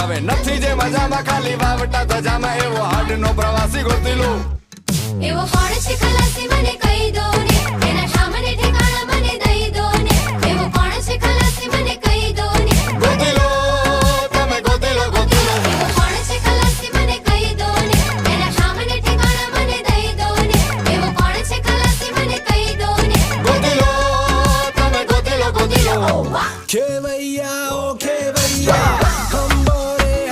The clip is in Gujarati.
હવે નથી જે મજામાં ખાલી વાવટા ધજામાં એવો હાડનો પ્રવાસી ગોતી લો એવો કોણ છે ખલાસી મને કહી દો